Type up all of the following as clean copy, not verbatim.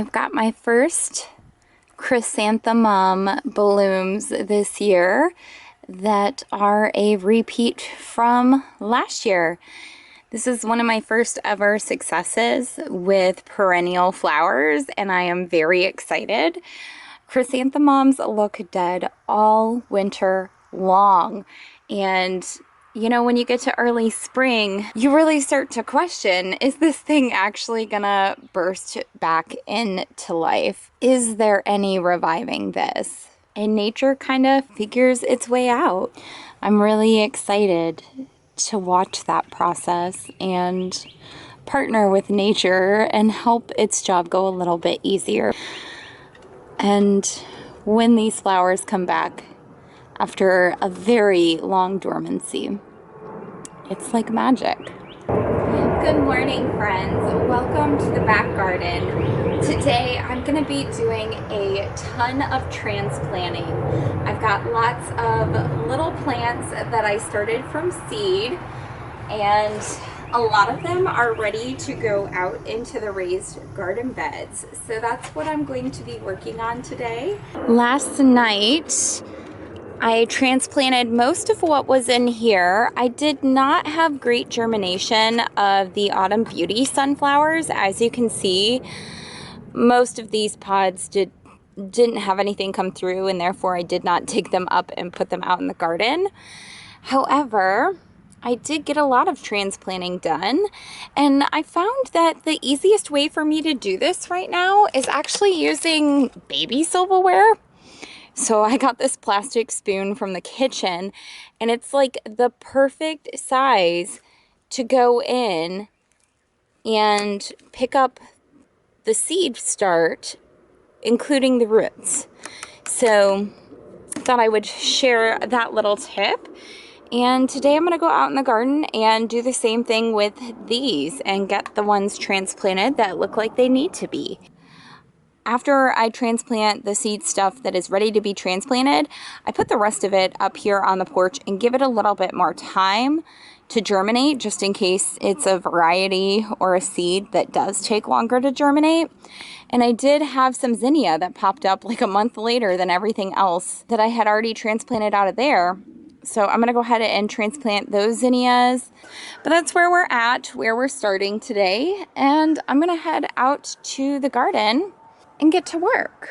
I've got my first chrysanthemum blooms this year that are a repeat from last year. This is one of my first ever successes with perennial flowers, and I am very excited. Chrysanthemums look dead all winter long, and you know, when you get to early spring, you really start to question, is this thing actually gonna burst back into life? Is there any reviving this? And nature kind of figures its way out. I'm really excited to watch that process and partner with nature and help its job go a little bit easier. And when these flowers come back after a very long dormancy, it's like magic. Good morning, friends. Welcome to the back garden. Today I'm going to be doing a ton of transplanting. I've got lots of little plants that I started from seed, and a lot of them are ready to go out into the raised garden beds. So that's what I'm going to be working on today. Last night, I transplanted most of what was in here. I did not have great germination of the Autumn Beauty sunflowers. As you can see, most of these pods didn't have anything come through, and therefore I did not dig them up and put them out in the garden. However, I did get a lot of transplanting done, and I found that the easiest way for me to do this right now is actually using baby silverware. So I got this plastic spoon from the kitchen, and it's like the perfect size to go in and pick up the seed start, including the roots. So I thought I would share that little tip. And today I'm going to go out in the garden and do the same thing with these and get the ones transplanted that look like they need to be. After I transplant the seed stuff that is ready to be transplanted, I put the rest of it up here on the porch and give it a little bit more time to germinate, just in case it's a variety or a seed that does take longer to germinate. And I did have some zinnia that popped up like a month later than everything else that I had already transplanted out of there. So I'm going to go ahead and transplant those zinnias. But that's where we're at, where we're starting today. And I'm going to head out to the garden and get to work.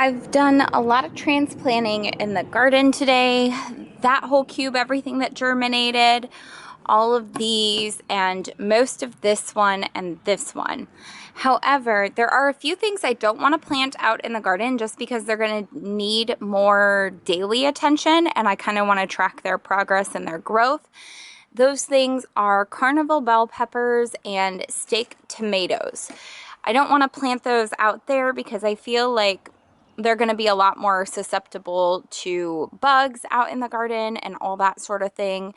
I've done a lot of transplanting in the garden today. That whole cube, everything that germinated, all of these, and most of this one and this one. However, there are a few things I don't want to plant out in the garden just because they're going to need more daily attention, and I kind of want to track their progress and their growth. Those things are carnival bell peppers and steak tomatoes. I don't want to plant those out there because I feel like they're going to be a lot more susceptible to bugs out in the garden and all that sort of thing.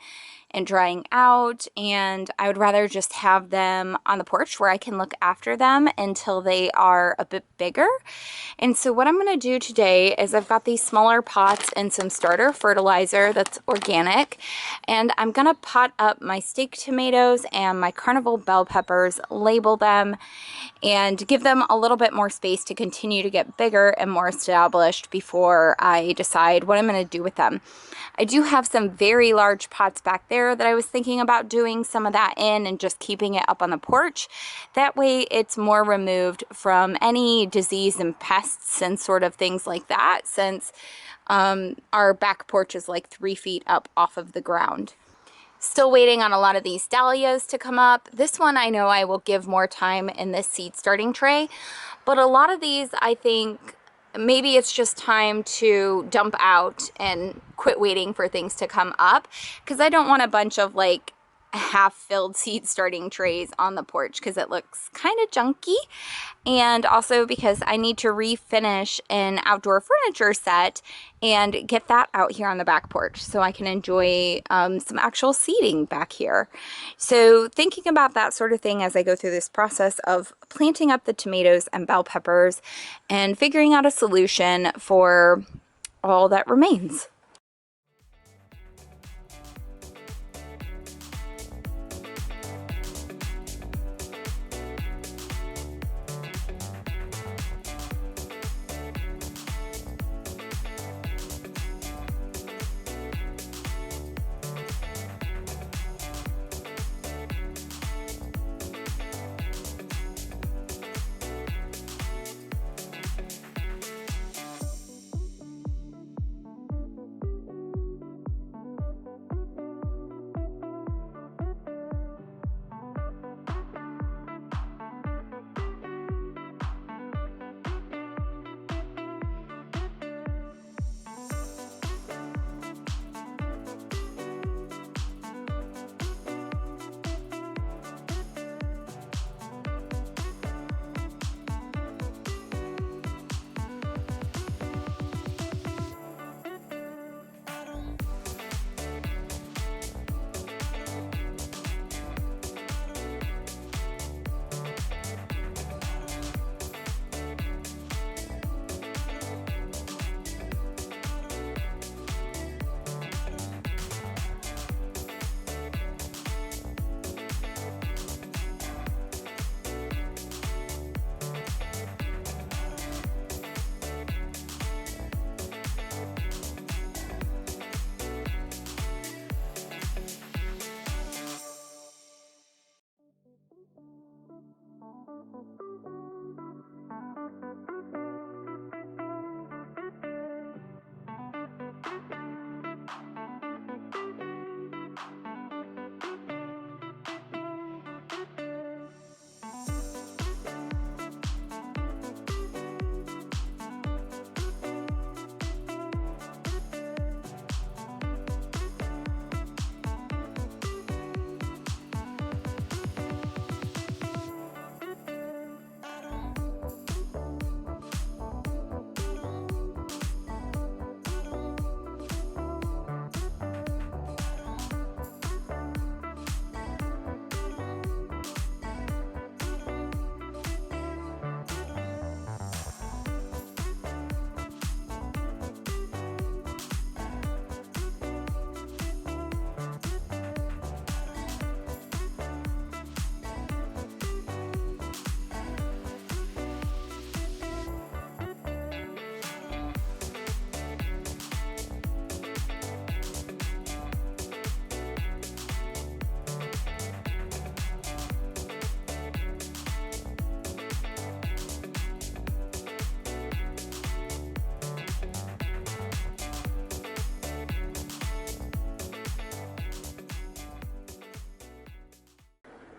and drying out, and I would rather just have them on the porch where I can look after them until they are a bit bigger. And so what I'm going to do today is I've got these smaller pots and some starter fertilizer that's organic, and I'm going to pot up my steak tomatoes and my carnival bell peppers, label them, and give them a little bit more space to continue to get bigger and more established before I decide what I'm going to do with them. I do have some very large pots back there that I was thinking about doing some of that in and just keeping it up on the porch. That way it's more removed from any disease and pests and sort of things like that, since our back porch is like 3 feet up off of the ground. Still waiting on a lot of these dahlias to come up. This one I know I will give more time in this seed starting tray, but a lot of these I think maybe it's just time to dump out and quit waiting for things to come up, because I don't want a bunch of like half-filled seed starting trays on the porch because it looks kind of junky, and also because I need to refinish an outdoor furniture set and get that out here on the back porch so I can enjoy some actual seating back here. So thinking about that sort of thing as I go through this process of planting up the tomatoes and bell peppers and figuring out a solution for all that remains.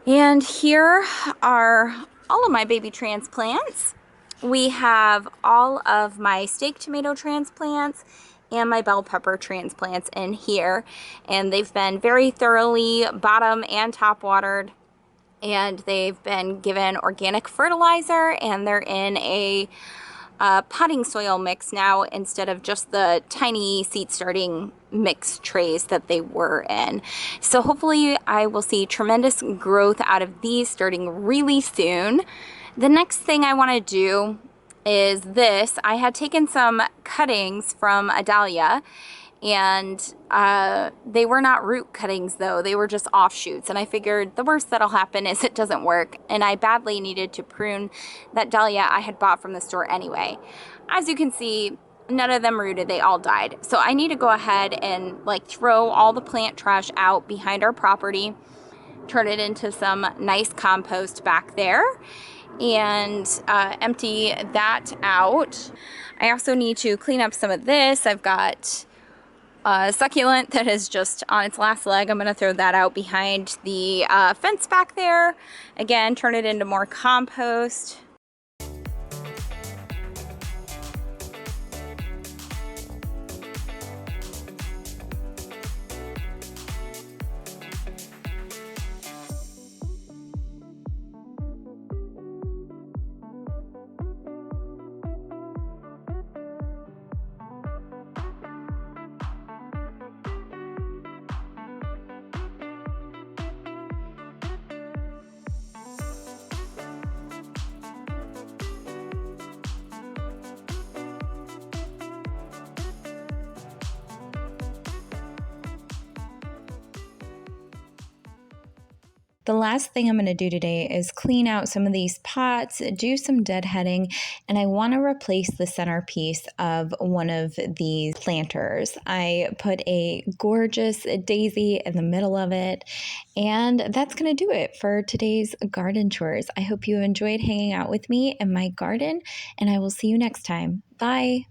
And here are all of my baby transplants. We have all of my steak tomato transplants and my bell pepper transplants in here, and they've been very thoroughly bottom and top watered, and they've been given organic fertilizer, and they're in a potting soil mix now instead of just the tiny seed starting mix trays that they were in. So hopefully I will see tremendous growth out of these starting really soon. The next thing I want to do is this. I had taken some cuttings from a dahlia, and they were not root cuttings though, they were just offshoots, and I figured the worst that'll happen is it doesn't work, and I badly needed to prune that dahlia I had bought from the store anyway. As you can see, none of them rooted, they all died. So I need to go ahead and like throw all the plant trash out behind our property, turn it into some nice compost back there, and empty that out. I also need to clean up some of this. I've got succulent that is just on its last leg. I'm going to throw that out behind the fence back there. Again, turn it into more compost. The last thing I'm going to do today is clean out some of these pots, do some deadheading, and I want to replace the centerpiece of one of these planters. I put a gorgeous daisy in the middle of it, and that's going to do it for today's garden chores. I hope you enjoyed hanging out with me in my garden, and I will see you next time. Bye.